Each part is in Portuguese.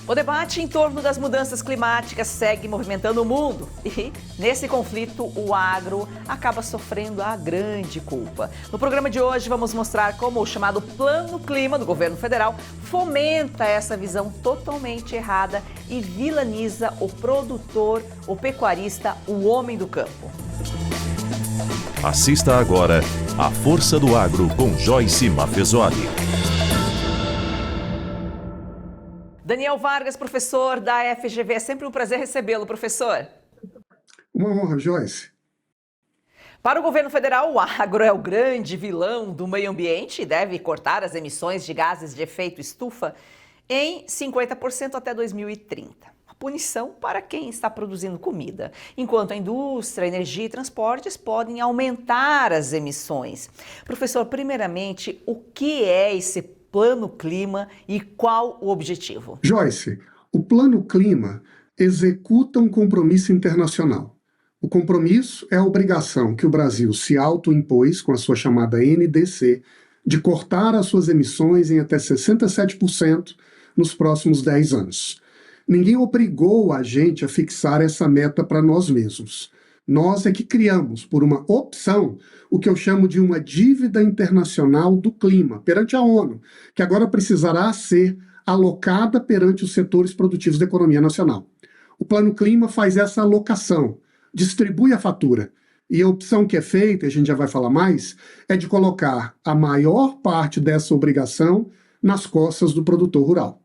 O debate em torno das mudanças climáticas segue movimentando o mundo e, nesse conflito, o agro acaba sofrendo a grande culpa. No programa de hoje, vamos mostrar como o chamado Plano Clima do governo federal fomenta essa visão totalmente errada e vilaniza o produtor, o pecuarista, o homem do campo. Assista agora A Força do Agro com Joyce Maffezoli. Daniel Vargas, professor da FGV, é sempre um prazer recebê-lo, professor. Uma honra, Joyce. Para o governo federal, o agro é o grande vilão do meio ambiente e deve cortar as emissões de gases de efeito estufa em 50% até 2030. A punição para quem está produzindo comida, enquanto a indústria, energia e transportes podem aumentar as emissões. Professor, primeiramente, o que é esse Plano Clima e qual o objetivo? Joyce, o Plano Clima executa um compromisso internacional. O compromisso é a obrigação que o Brasil se autoimpôs com a sua chamada NDC de cortar as suas emissões em até 67% nos próximos 10 anos. Ninguém obrigou a gente a fixar essa meta para nós mesmos. Nós é que criamos, por uma opção, o que eu chamo de uma dívida internacional do clima perante a ONU, que agora precisará ser alocada perante os setores produtivos da economia nacional. O Plano Clima faz essa alocação, distribui a fatura, e a opção que é feita, a gente já vai falar mais, é de colocar a maior parte dessa obrigação nas costas do produtor rural.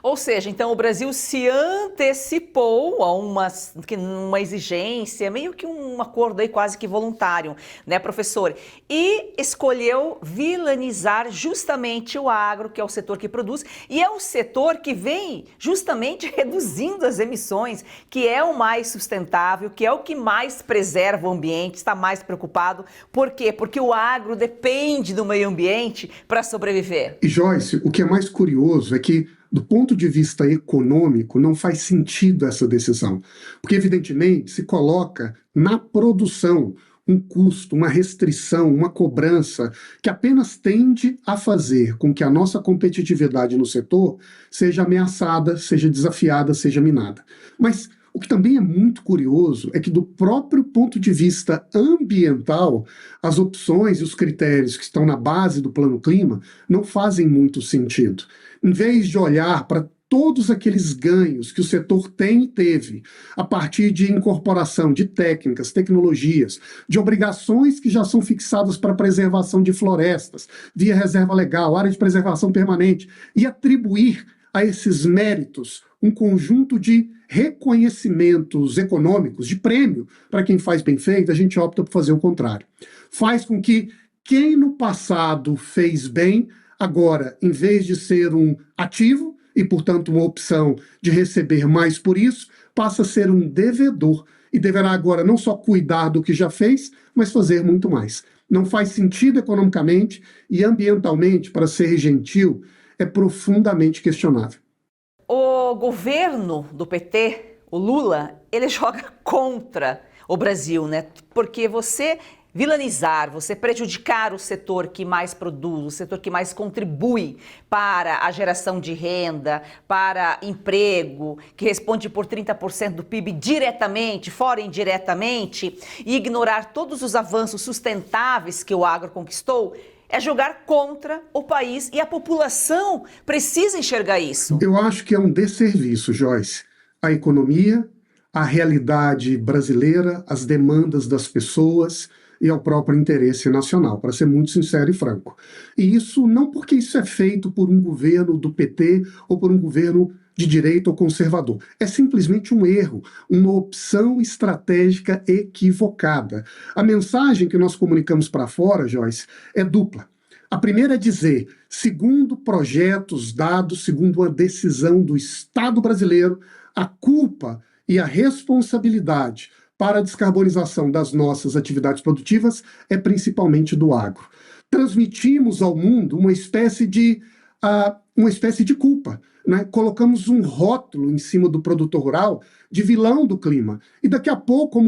Ou seja, então o Brasil se antecipou a uma exigência, meio que um acordo aí quase que voluntário, né, professor? E escolheu vilanizar justamente o agro, que é o setor que produz, e é o setor que vem justamente reduzindo as emissões, que é o mais sustentável, que é o que mais preserva o ambiente, está mais preocupado. Por quê? Porque o agro depende do meio ambiente para sobreviver. E Joyce, o que é mais curioso é que do ponto de vista econômico, não faz sentido essa decisão, porque, evidentemente, se coloca na produção um custo, uma restrição, uma cobrança que apenas tende a fazer com que a nossa competitividade no setor seja ameaçada, seja desafiada, seja minada. Mas o que também é muito curioso é que, do próprio ponto de vista ambiental, as opções e os critérios que estão na base do Plano Clima não fazem muito sentido. Em vez de olhar para todos aqueles ganhos que o setor tem e teve a partir de incorporação de técnicas, tecnologias, de obrigações que já são fixadas para a preservação de florestas, via reserva legal, área de preservação permanente, e atribuir a esses méritos um conjunto de reconhecimentos econômicos, de prêmio para quem faz bem feito, a gente opta por fazer o contrário. Faz com que quem no passado fez bem, agora, em vez de ser um ativo e, portanto, uma opção de receber mais por isso, passa a ser um devedor e deverá agora não só cuidar do que já fez, mas fazer muito mais. Não faz sentido economicamente e ambientalmente, para ser gentil, é profundamente questionável. O governo do PT, o Lula, ele joga contra o Brasil, né? Porque você vilanizar, você prejudicar o setor que mais produz, o setor que mais contribui para a geração de renda, para emprego, que responde por 30% do PIB diretamente, fora indiretamente, e ignorar todos os avanços sustentáveis que o agro conquistou, é jogar contra o país e a população precisa enxergar isso. Eu acho que é um desserviço, Joyce. A economia, a realidade brasileira, as demandas das pessoas e ao próprio interesse nacional, para ser muito sincero e franco. E isso não porque isso é feito por um governo do PT ou por um governo de direita ou conservador. É simplesmente um erro, uma opção estratégica equivocada. A mensagem que nós comunicamos para fora, Joyce, é dupla. A primeira é dizer, segundo projetos dados, segundo uma decisão do Estado brasileiro, a culpa e a responsabilidade para a descarbonização das nossas atividades produtivas é principalmente do agro. Transmitimos ao mundo uma espécie de culpa, né, colocamos um rótulo em cima do produtor rural de vilão do clima. E daqui a pouco,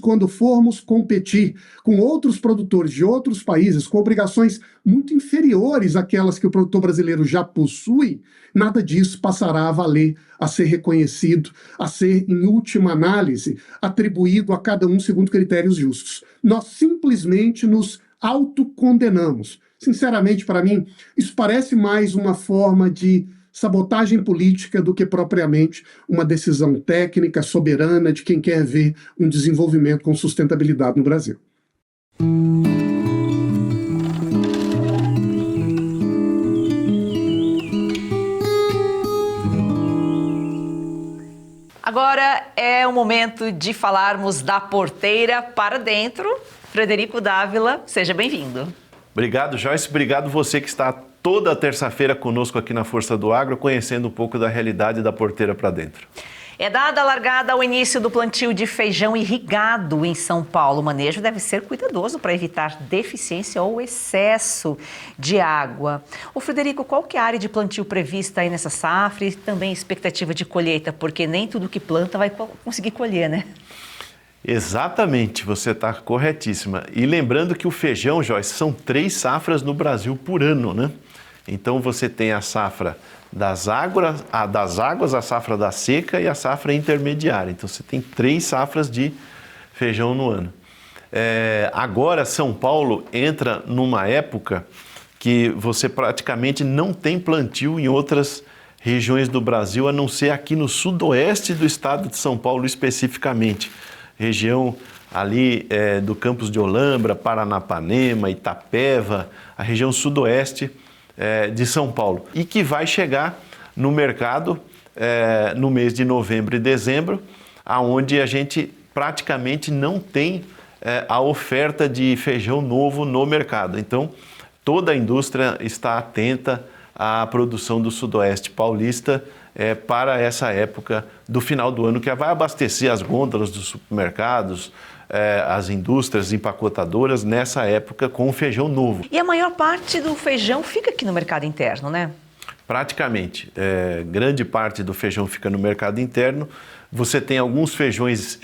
quando formos competir com outros produtores de outros países, com obrigações muito inferiores àquelas que o produtor brasileiro já possui, nada disso passará a valer, a ser reconhecido, a ser, em última análise, atribuído a cada um segundo critérios justos. Nós simplesmente nos autocondenamos. Sinceramente, para mim, isso parece mais uma forma de sabotagem política do que propriamente uma decisão técnica, soberana de quem quer ver um desenvolvimento com sustentabilidade no Brasil. Agora é o momento de falarmos da porteira para dentro. Frederico Dávila, seja bem-vindo. Obrigado, Joyce. Obrigado você que está toda terça-feira conosco aqui na Força do Agro, conhecendo um pouco da realidade da porteira para dentro. É dada a largada ao início do plantio de feijão irrigado em São Paulo. O manejo deve ser cuidadoso para evitar deficiência ou excesso de água. Ô Frederico, qual que é a área de plantio prevista aí nessa safra e também expectativa de colheita? Porque nem tudo que planta vai conseguir colher, né? Exatamente, você está corretíssima. E lembrando que o feijão, Joyce, são 3 safras no Brasil por ano, né? Então você tem a safra das águas, a safra da seca e a safra intermediária. Então você tem 3 safras de feijão no ano. Agora São Paulo entra numa época que você praticamente não tem plantio em outras regiões do Brasil, a não ser aqui no sudoeste do estado de São Paulo especificamente. Região ali do Campos de Olambra, Paranapanema, Itapeva, a região sudoeste de São Paulo. E que vai chegar no mercado no mês de novembro e dezembro, aonde a gente praticamente não tem a oferta de feijão novo no mercado. Então, toda a indústria está atenta à produção do sudoeste paulista para essa época do final do ano, que vai abastecer as gôndolas dos supermercados, as indústrias empacotadoras nessa época com o feijão novo. E a maior parte do feijão fica aqui no mercado interno, né? Praticamente. Grande parte do feijão fica no mercado interno. Você tem alguns feijões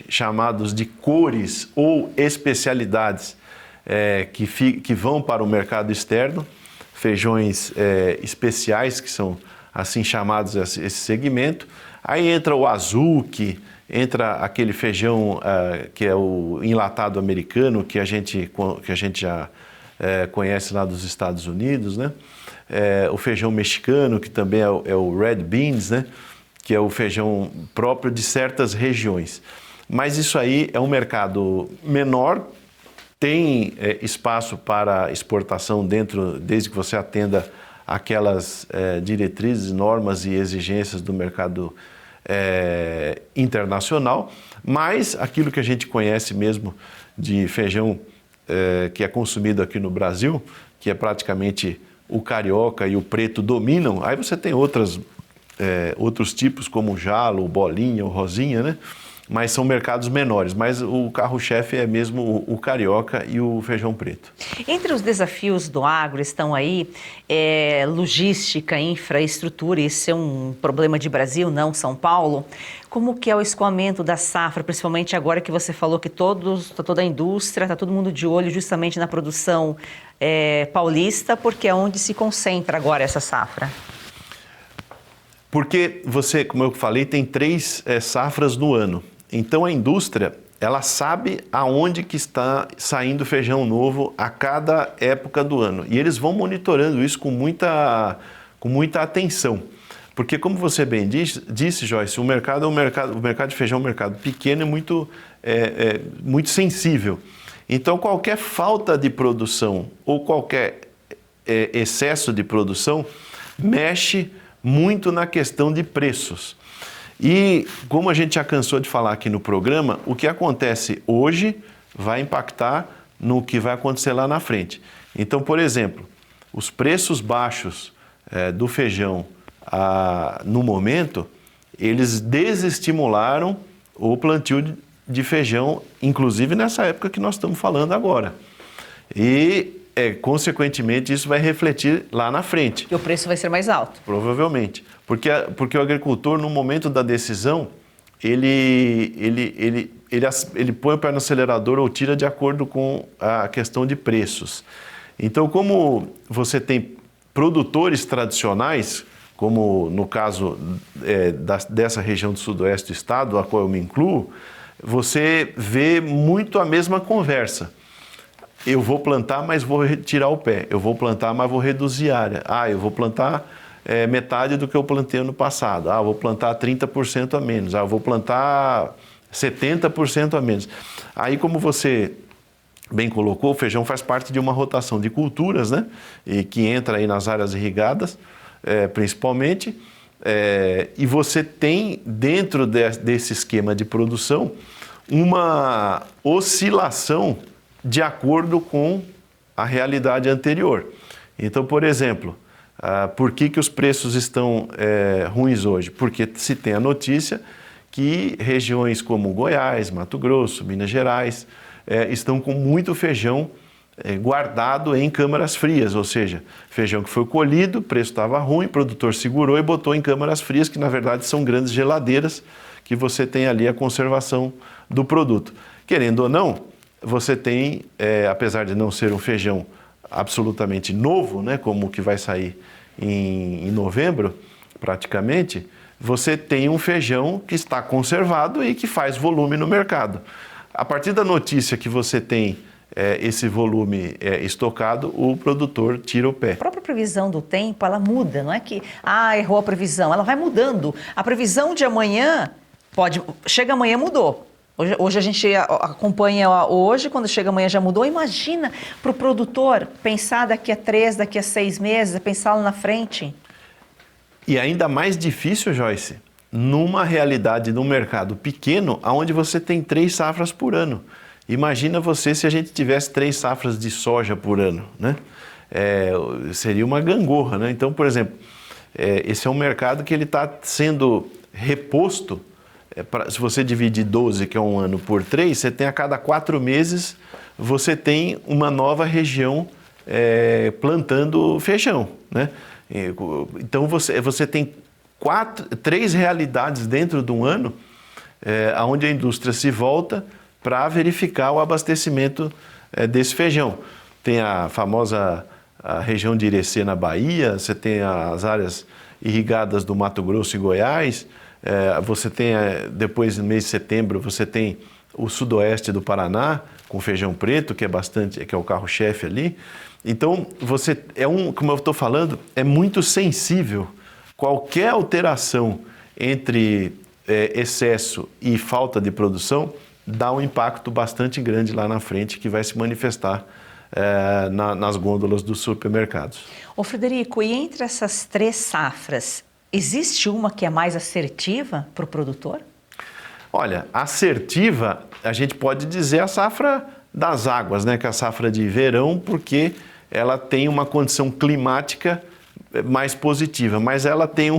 chamados de cores ou especialidades que vão para o mercado externo, feijões especiais que são assim chamados esse segmento. Aí entra o azuki, entra aquele feijão que é o enlatado americano, que a gente já conhece lá dos Estados Unidos, né? O feijão mexicano, que também é o red beans, né? Que é o feijão próprio de certas regiões. Mas isso aí é um mercado menor, tem espaço para exportação desde que você atenda aquelas diretrizes, normas e exigências do mercado internacional, mas aquilo que a gente conhece mesmo de feijão que é consumido aqui no Brasil, que é praticamente o carioca e o preto dominam, aí você tem outros tipos como o jalo, o bolinha, o rosinha, né? Mas são mercados menores, mas o carro-chefe é mesmo o carioca e o feijão preto. Entre os desafios do agro estão aí logística, infraestrutura, isso é um problema de Brasil, não São Paulo. Como que é o escoamento da safra, principalmente agora que você falou que toda a indústria, está todo mundo de olho justamente na produção paulista, porque é onde se concentra agora essa safra? Porque você, como eu falei, tem 3 safras no ano. Então a indústria, ela sabe aonde que está saindo feijão novo a cada época do ano. E eles vão monitorando isso com muita atenção. Porque como você bem disse, Joyce, o mercado de feijão é um mercado pequeno e muito sensível. Então qualquer falta de produção ou qualquer excesso de produção mexe muito na questão de preços. E como a gente já cansou de falar aqui no programa, o que acontece hoje vai impactar no que vai acontecer lá na frente. Então, por exemplo, os preços baixos do feijão no momento, eles desestimularam o plantio de feijão, inclusive nessa época que nós estamos falando agora. E consequentemente, isso vai refletir lá na frente. E o preço vai ser mais alto. Provavelmente. Porque o agricultor, no momento da decisão, ele põe o pé no acelerador ou tira de acordo com a questão de preços. Então, como você tem produtores tradicionais, como no caso dessa região do sudoeste do estado, a qual eu me incluo, você vê muito a mesma conversa. Eu vou plantar, mas vou tirar o pé. Eu vou plantar, mas vou reduzir a área. Eu vou plantar metade do que eu plantei ano passado. Eu vou plantar 30% a menos. Eu vou plantar 70% a menos. Aí, como você bem colocou, o feijão faz parte de uma rotação de culturas, né? E que entra aí nas áreas irrigadas, principalmente. E você tem, dentro desse esquema de produção, uma oscilação de acordo com a realidade anterior. Então, por exemplo, por que os preços estão ruins hoje? Porque se tem a notícia que regiões como Goiás, Mato Grosso, Minas Gerais estão com muito feijão guardado em câmaras frias, ou seja, feijão que foi colhido, o preço estava ruim, o produtor segurou e botou em câmaras frias, que na verdade são grandes geladeiras que você tem ali a conservação do produto. Querendo ou não, você tem, apesar de não ser um feijão absolutamente novo, né, como o que vai sair em novembro, praticamente, você tem um feijão que está conservado e que faz volume no mercado. A partir da notícia que você tem esse volume estocado, o produtor tira o pé. A própria previsão do tempo, ela muda, não é que, errou a previsão, ela vai mudando. A previsão de amanhã, chega amanhã, mudou. Hoje a gente acompanha hoje, quando chega amanhã já mudou. Imagina para o produtor pensar daqui a 3, daqui a 6 meses, pensar lá na frente. E ainda mais difícil, Joyce, numa realidade, num mercado pequeno, onde você tem 3 safras por ano. Imagina você se a gente tivesse 3 safras de soja por ano, né? Seria uma gangorra, né? Então, por exemplo, esse é um mercado que ele está sendo reposto. Se você dividir 12, que é um ano, por 3, você tem a cada 4 meses, você tem uma nova região plantando feijão, né? Então você tem 3 realidades dentro de um ano, onde a indústria se volta para verificar o abastecimento desse feijão. Tem a famosa região de Irecê, na Bahia, você tem as áreas irrigadas do Mato Grosso e Goiás, você tem, depois no mês de setembro, você tem o sudoeste do Paraná, com feijão preto, que é o carro-chefe ali. Então, como eu estou falando, é muito sensível. Qualquer alteração entre excesso e falta de produção dá um impacto bastante grande lá na frente, que vai se manifestar nas gôndolas dos supermercados. Ô Frederico, e entre essas 3 safras, existe uma que é mais assertiva para o produtor? Olha, assertiva, a gente pode dizer a safra das águas, né? Que é a safra de verão, porque ela tem uma condição climática mais positiva, mas ela tem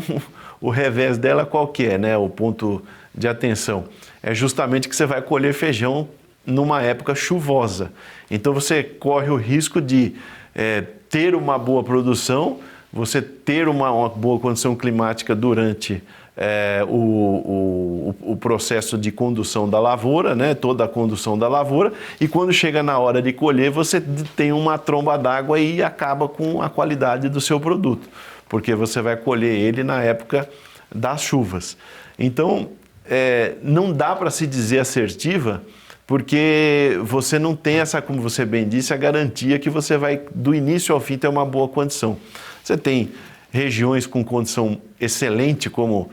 o revés dela qual que é, né? O ponto de atenção é justamente que você vai colher feijão numa época chuvosa. Então você corre o risco de ter uma boa produção, você ter uma boa condição climática durante o processo de condução da lavoura, né? Toda a condução da lavoura, e quando chega na hora de colher, você tem uma tromba d'água e acaba com a qualidade do seu produto, porque você vai colher ele na época das chuvas. Então, não dá para se dizer assertiva, porque você não tem como você bem disse, a garantia que você vai, do início ao fim, ter uma boa condição. Você tem regiões com condição excelente, como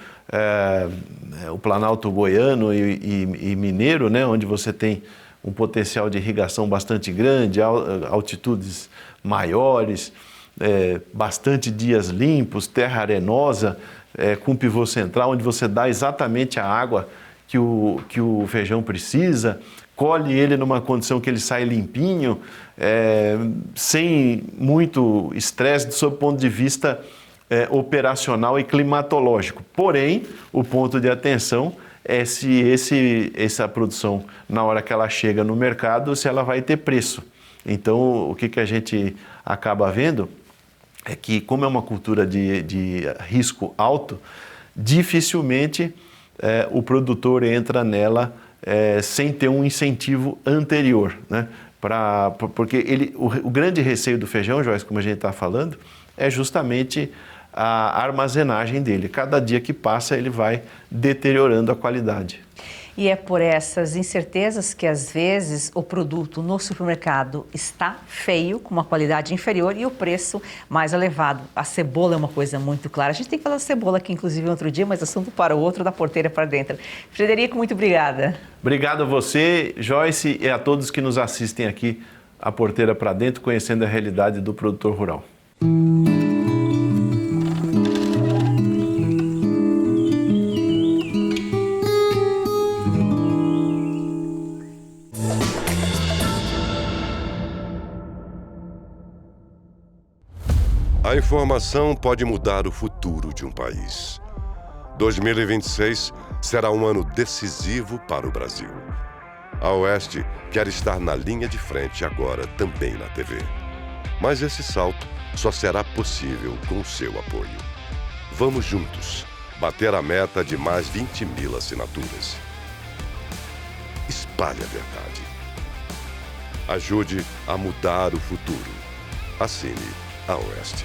o Planalto Goiano e Mineiro, né, onde você tem um potencial de irrigação bastante grande, altitudes maiores, bastante dias limpos, terra arenosa, com pivô central, onde você dá exatamente a água que o feijão precisa, colhe ele numa condição que ele sai limpinho, sem muito estresse sob o ponto de vista operacional e climatológico. Porém, o ponto de atenção é se essa produção, na hora que ela chega no mercado, se ela vai ter preço. Então, o que a gente acaba vendo é que, como é uma cultura de risco alto, dificilmente o produtor entra nela sem ter um incentivo anterior, né? Porque o grande receio do feijão, Joyce, como a gente está falando, é justamente a armazenagem dele. Cada dia que passa, ele vai deteriorando a qualidade. E é por essas incertezas que, às vezes, o produto no supermercado está feio, com uma qualidade inferior e o preço mais elevado. A cebola é uma coisa muito clara. A gente tem que falar da cebola aqui, inclusive, outro dia, mas assunto para o outro, da porteira para dentro. Frederico, muito obrigada. Obrigado a você, Joyce, e a todos que nos assistem aqui, a porteira para dentro, conhecendo a realidade do produtor rural. A informação pode mudar o futuro de um país. 2026 será um ano decisivo para o Brasil. A Oeste quer estar na linha de frente agora também na TV. Mas esse salto só será possível com o seu apoio. Vamos juntos bater a meta de mais 20.000 assinaturas. Espalhe a verdade. Ajude a mudar o futuro. Assine a Oeste.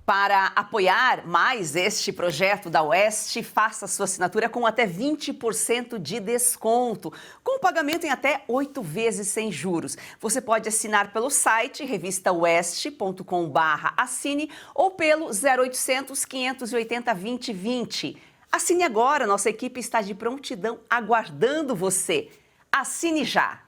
Para apoiar mais este projeto da Oeste, faça sua assinatura com até 20% de desconto, com pagamento em até 8 vezes sem juros. Você pode assinar pelo site revistaoeste.com/assine ou pelo 0800 580 2020. Assine agora, nossa equipe está de prontidão aguardando você. Assine já!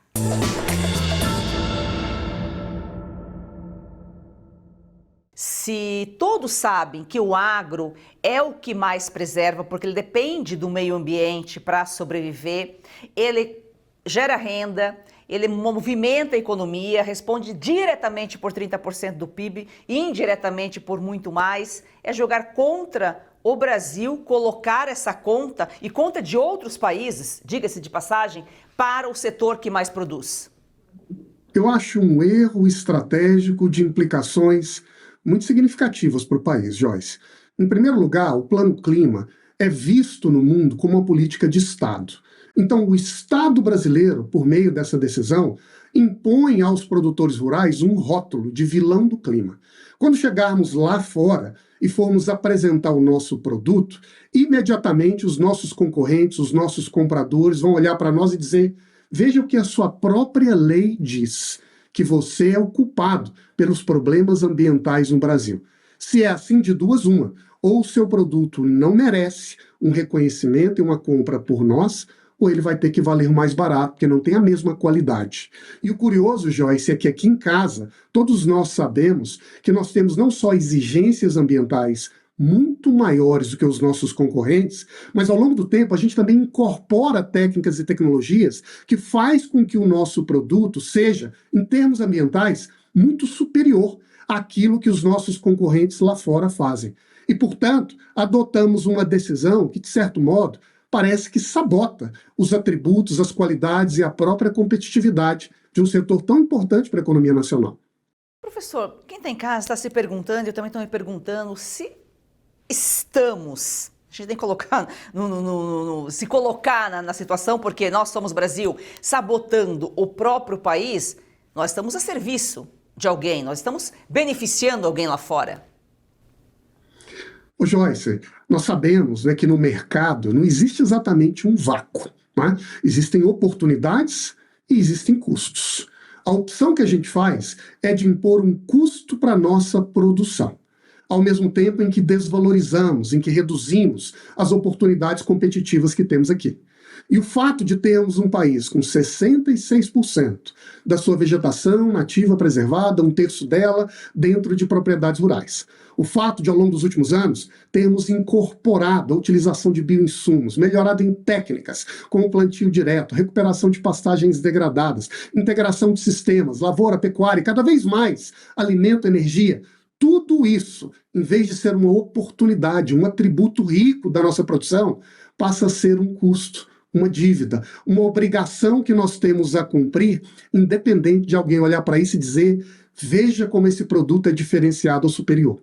Se todos sabem que o agro é o que mais preserva, porque ele depende do meio ambiente para sobreviver, ele gera renda, ele movimenta a economia, responde diretamente por 30% do PIB, indiretamente por muito mais, é jogar contra o Brasil, colocar essa conta e conta de outros países, diga-se de passagem, para o setor que mais produz. Eu acho um erro estratégico de implicações muito significativas para o país, Joyce. Em primeiro lugar, o Plano Clima é visto no mundo como uma política de Estado. Então, o Estado brasileiro, por meio dessa decisão, impõe aos produtores rurais um rótulo de vilão do clima. Quando chegarmos lá fora e formos apresentar o nosso produto, imediatamente os nossos concorrentes, os nossos compradores vão olhar para nós e dizer: veja o que a sua própria lei diz, que você é o culpado pelos problemas ambientais no Brasil. Se é assim, de duas uma: ou o seu produto não merece um reconhecimento e uma compra por nós, ou ele vai ter que valer mais barato, porque não tem a mesma qualidade. E o curioso, Joyce, é que aqui em casa, todos nós sabemos que nós temos não só exigências ambientais muito maiores do que os nossos concorrentes, mas ao longo do tempo a gente também incorpora técnicas e tecnologias que faz com que o nosso produto seja, em termos ambientais, muito superior àquilo que os nossos concorrentes lá fora fazem. E, portanto, adotamos uma decisão que, de certo modo, parece que sabota os atributos, as qualidades e a própria competitividade de um setor tão importante para a economia nacional. Professor, quem está em casa está se perguntando, eu também estou me perguntando, se estamos, a gente tem que colocar se colocar na situação, porque nós somos Brasil, sabotando o próprio país, nós estamos a serviço de alguém, nós estamos beneficiando alguém lá fora. Ô Joyce, nós sabemos, né, que no mercado não existe exatamente um vácuo, né? Existem oportunidades e existem custos. A opção que a gente faz é de impor um custo para a nossa produção, ao mesmo tempo em que desvalorizamos, em que reduzimos as oportunidades competitivas que temos aqui. E o fato de termos um país com 66% da sua vegetação nativa preservada, um terço dela dentro de propriedades rurais. O fato de, ao longo dos últimos anos, termos incorporado a utilização de bioinsumos, melhorado em técnicas, como plantio direto, recuperação de pastagens degradadas, integração de sistemas, lavoura, pecuária e cada vez mais alimento, energia. Tudo isso, em vez de ser uma oportunidade, um atributo rico da nossa produção, passa a ser um custo, uma dívida, uma obrigação que nós temos a cumprir, independente de alguém olhar para isso e dizer: veja como esse produto é diferenciado ou superior.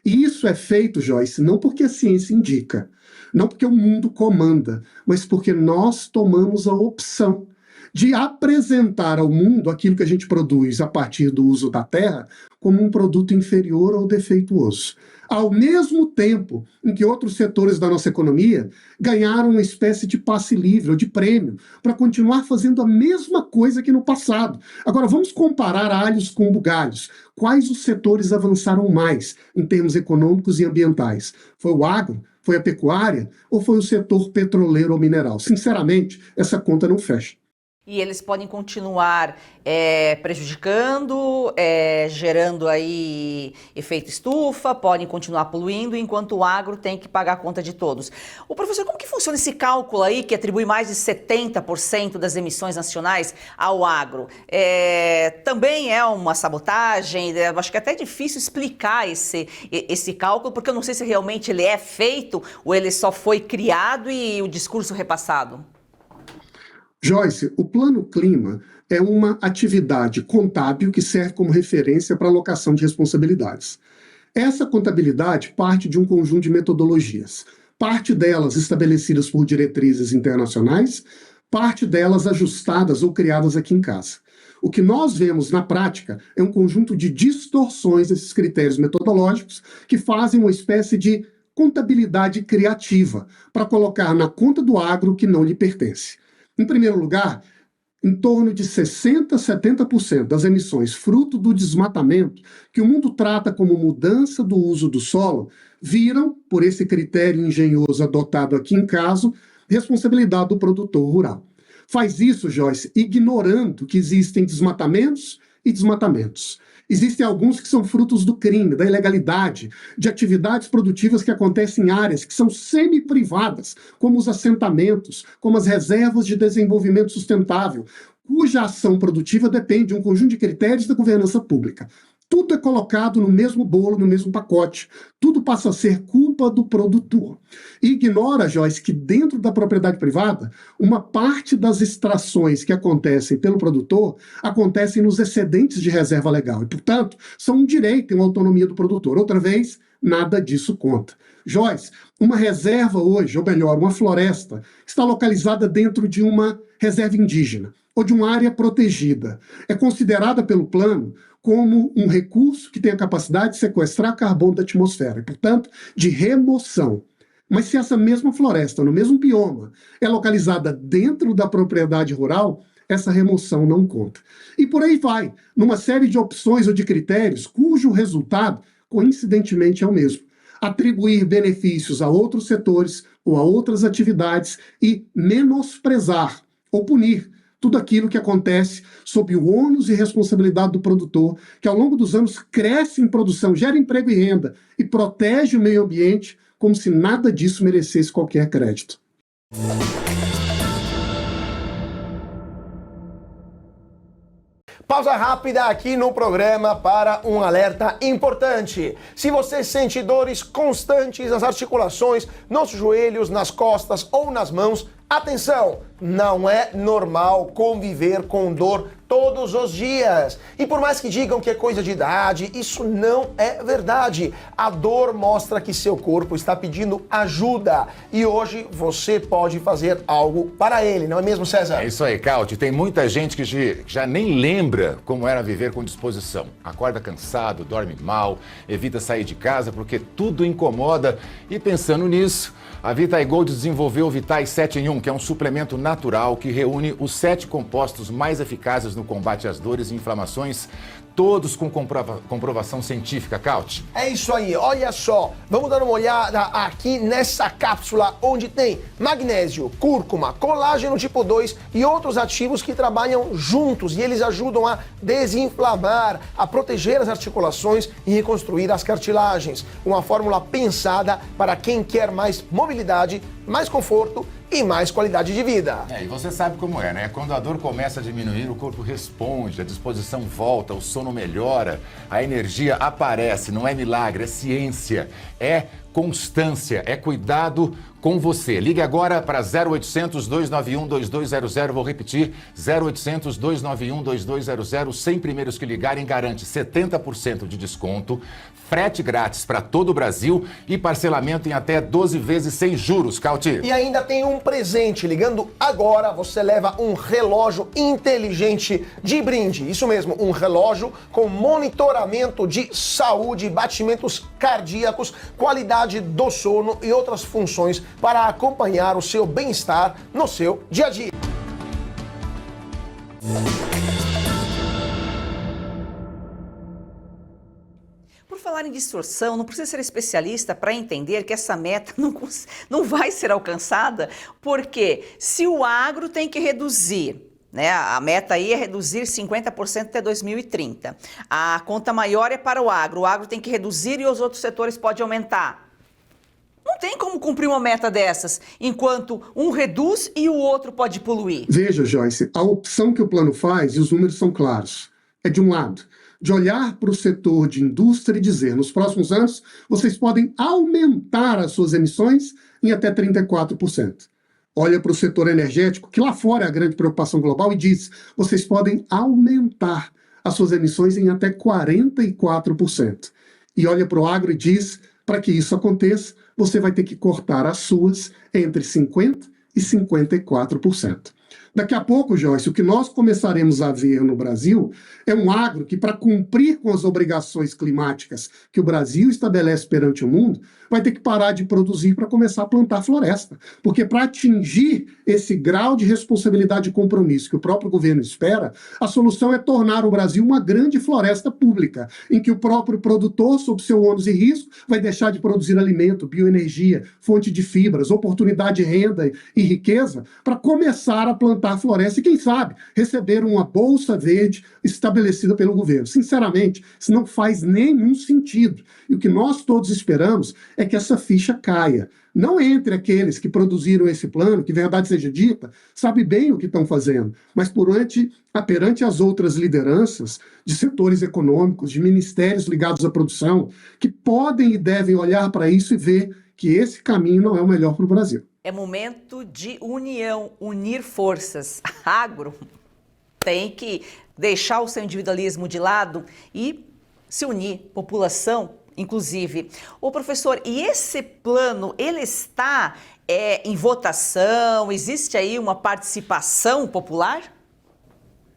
E isso é feito, Joyce, não porque a ciência indica, não porque o mundo comanda, mas porque nós tomamos a opção de apresentar ao mundo aquilo que a gente produz a partir do uso da terra como um produto inferior ou defeituoso. Ao mesmo tempo em que outros setores da nossa economia ganharam uma espécie de passe livre ou de prêmio para continuar fazendo a mesma coisa que no passado. Agora, vamos comparar alhos com bugalhos. Quais os setores avançaram mais em termos econômicos e ambientais? Foi o agro? Foi a pecuária? Ou foi o setor petroleiro ou mineral? Sinceramente, essa conta não fecha. E eles podem continuar prejudicando, gerando aí efeito estufa, podem continuar poluindo, enquanto o agro tem que pagar a conta de todos. O professor, como que funciona esse cálculo aí que atribui mais de 70% das emissões nacionais ao agro? Também é uma sabotagem? Acho que é até difícil explicar esse cálculo, porque eu não sei se realmente ele é feito ou ele só foi criado e o discurso repassado. Joyce, o Plano Clima é uma atividade contábil que serve como referência para a alocação de responsabilidades. Essa contabilidade parte de um conjunto de metodologias, parte delas estabelecidas por diretrizes internacionais, parte delas ajustadas ou criadas aqui em casa. O que nós vemos na prática é um conjunto de distorções desses critérios metodológicos que fazem uma espécie de contabilidade criativa para colocar na conta do agro que não lhe pertence. Em primeiro lugar, em torno de 60% a 70% das emissões fruto do desmatamento, que o mundo trata como mudança do uso do solo, viram, por esse critério engenhoso adotado aqui em casa, responsabilidade do produtor rural. Faz isso, Joyce, ignorando que existem desmatamentos e desmatamentos. Existem alguns que são frutos do crime, da ilegalidade, de atividades produtivas que acontecem em áreas que são semi-privadas, como os assentamentos, como as reservas de desenvolvimento sustentável, cuja ação produtiva depende de um conjunto de critérios da governança pública. Tudo é colocado no mesmo bolo, no mesmo pacote. Tudo passa a ser culpa do produtor. E ignora, Joyce, que dentro da propriedade privada, uma parte das extrações que acontecem pelo produtor acontecem nos excedentes de reserva legal. E, portanto, são um direito e uma autonomia do produtor. Outra vez, nada disso conta. Joyce, uma reserva hoje, ou melhor, uma floresta, está localizada dentro de uma reserva indígena ou de uma área protegida. É considerada pelo plano como um recurso que tem a capacidade de sequestrar carbono da atmosfera e, portanto, de remoção. Mas se essa mesma floresta, no mesmo bioma, é localizada dentro da propriedade rural, essa remoção não conta. E por aí vai, numa série de opções ou de critérios cujo resultado, coincidentemente, é o mesmo. Atribuir benefícios a outros setores ou a outras atividades e menosprezar ou punir tudo aquilo que acontece sob o ônus e responsabilidade do produtor, que ao longo dos anos cresce em produção, gera emprego e renda e protege o meio ambiente como se nada disso merecesse qualquer crédito. Pausa rápida aqui no programa para um alerta importante. Se você sente dores constantes nas articulações, nos joelhos, nas costas ou nas mãos, atenção! Não é normal conviver com dor todos os dias. E por mais que digam que é coisa de idade, isso não é verdade. A dor mostra que seu corpo está pedindo ajuda. E hoje você pode fazer algo para ele, não é mesmo, César? É isso aí, Cauti. Tem muita gente que já nem lembra como era viver com disposição. Acorda cansado, dorme mal, evita sair de casa porque tudo incomoda. E pensando nisso, a Vitae Gold desenvolveu o Vitae 7 em 1, que é um suplemento natural que reúne os 7 compostos mais eficazes no combate às dores e inflamações, todos com comprovação científica, Cauti. É isso aí, olha só, vamos dar uma olhada aqui nessa cápsula onde tem magnésio, cúrcuma, colágeno tipo 2 e outros ativos que trabalham juntos e eles ajudam a desinflamar, a proteger as articulações e reconstruir as cartilagens. Uma fórmula pensada para quem quer mais mobilidade, mais conforto e mais qualidade de vida. E você sabe como é, né? Quando a dor começa a diminuir, o corpo responde, a disposição volta, o sono melhora, a energia aparece. Não é milagre, é ciência, é constância, é cuidado com você. Ligue agora para 0800 291 2200, vou repetir, 0800 291 2200, 100 primeiros que ligarem garante 70% de desconto, frete grátis para todo o Brasil e parcelamento em até 12 vezes sem juros, Cauti. E ainda tem um presente. Ligando agora, você leva um relógio inteligente de brinde. Isso mesmo, um relógio com monitoramento de saúde, batimentos cardíacos, qualidade do sono e outras funções para acompanhar o seu bem-estar no seu dia a dia. Por falar em distorção, não precisa ser especialista para entender que essa meta não vai ser alcançada, porque se o agro tem que reduzir, né, a meta aí é reduzir 50% até 2030, a conta maior é para o agro tem que reduzir e os outros setores podem aumentar. Não tem como cumprir uma meta dessas, enquanto um reduz e o outro pode poluir. Veja, Joyce, a opção que o plano faz, e os números são claros, é de um lado, de olhar para o setor de indústria e dizer, nos próximos anos, vocês podem aumentar as suas emissões em até 34%. Olha para o setor energético, que lá fora é a grande preocupação global, e diz, vocês podem aumentar as suas emissões em até 44%. E olha para o agro e diz, para que isso aconteça, você vai ter que cortar as suas entre 50% e 54%. Daqui a pouco, Joyce, o que nós começaremos a ver no Brasil é um agro que, para cumprir com as obrigações climáticas que o Brasil estabelece perante o mundo, vai ter que parar de produzir para começar a plantar floresta. Porque para atingir esse grau de responsabilidade e compromisso que o próprio governo espera, a solução é tornar o Brasil uma grande floresta pública, em que o próprio produtor, sob seu ônus e risco, vai deixar de produzir alimento, bioenergia, fonte de fibras, oportunidade de renda e riqueza, para começar a plantar floresta e, quem sabe, receber uma bolsa verde estabelecida pelo governo. Sinceramente, isso não faz nenhum sentido. E o que nós todos esperamos é que essa ficha caia. Não entre aqueles que produziram esse plano, que verdade seja dita, sabe bem o que estão fazendo, mas perante as outras lideranças de setores econômicos, de ministérios ligados à produção, que podem e devem olhar para isso e ver que esse caminho não é o melhor para o Brasil. É momento de união, unir forças. Agro tem que deixar o seu individualismo de lado e se unir, população inclusive. Ô professor, e esse plano, ele está em votação? Existe aí uma participação popular?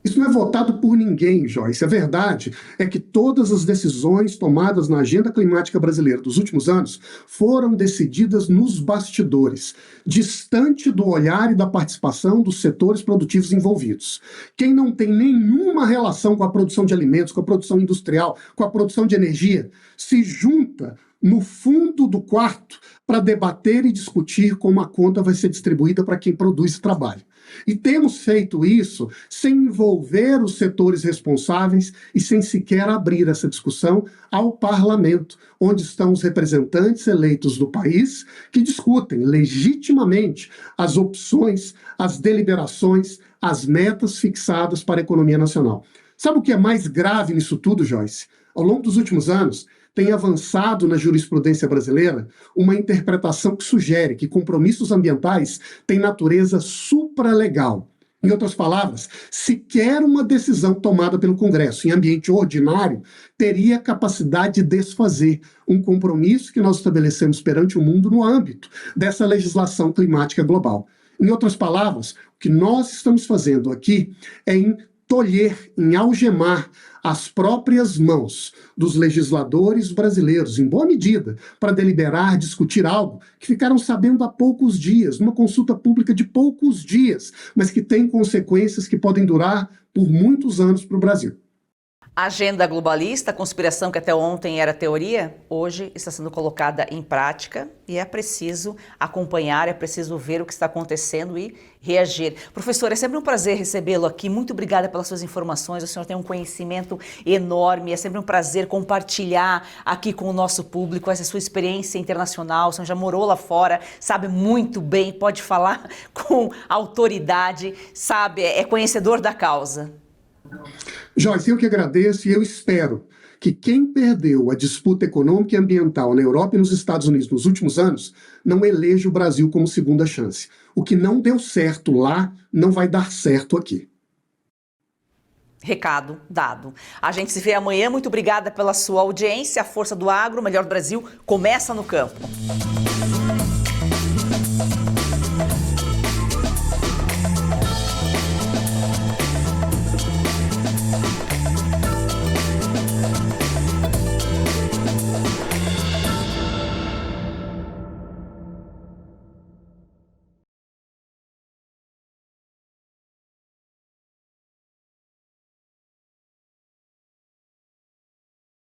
Isso não é votado por ninguém, Joyce. A verdade é que todas as decisões tomadas na agenda climática brasileira dos últimos anos foram decididas nos bastidores, distante do olhar e da participação dos setores produtivos envolvidos. Quem não tem nenhuma relação com a produção de alimentos, com a produção industrial, com a produção de energia, se junta no fundo do quarto para debater e discutir como a conta vai ser distribuída para quem produz e trabalha. E temos feito isso sem envolver os setores responsáveis e sem sequer abrir essa discussão ao parlamento, onde estão os representantes eleitos do país que discutem legitimamente as opções, as deliberações, as metas fixadas para a economia nacional. Sabe o que é mais grave nisso tudo, Joyce? Ao longo dos últimos anos, tem avançado na jurisprudência brasileira uma interpretação que sugere que compromissos ambientais têm natureza supralegal. Em outras palavras, sequer uma decisão tomada pelo Congresso em ambiente ordinário teria capacidade de desfazer um compromisso que nós estabelecemos perante o mundo no âmbito dessa legislação climática global. Em outras palavras, o que nós estamos fazendo aqui é tolher, em algemar as próprias mãos dos legisladores brasileiros, em boa medida, para deliberar, discutir algo que ficaram sabendo há poucos dias, numa consulta pública de poucos dias, mas que tem consequências que podem durar por muitos anos para o Brasil. A agenda globalista, a conspiração que até ontem era teoria, hoje está sendo colocada em prática e é preciso acompanhar, é preciso ver o que está acontecendo e reagir. Professor, é sempre um prazer recebê-lo aqui. Muito obrigada pelas suas informações. O senhor tem um conhecimento enorme. É sempre um prazer compartilhar aqui com o nosso público essa sua experiência internacional. O senhor já morou lá fora, sabe muito bem, pode falar com autoridade, sabe, é conhecedor da causa. Joyce, eu que agradeço e eu espero que quem perdeu a disputa econômica e ambiental na Europa e nos Estados Unidos nos últimos anos não elege o Brasil como segunda chance. O que não deu certo lá não vai dar certo aqui. Recado dado. A gente se vê amanhã. Muito obrigada pela sua audiência. A Força do Agro, o melhor do Brasil, começa no campo.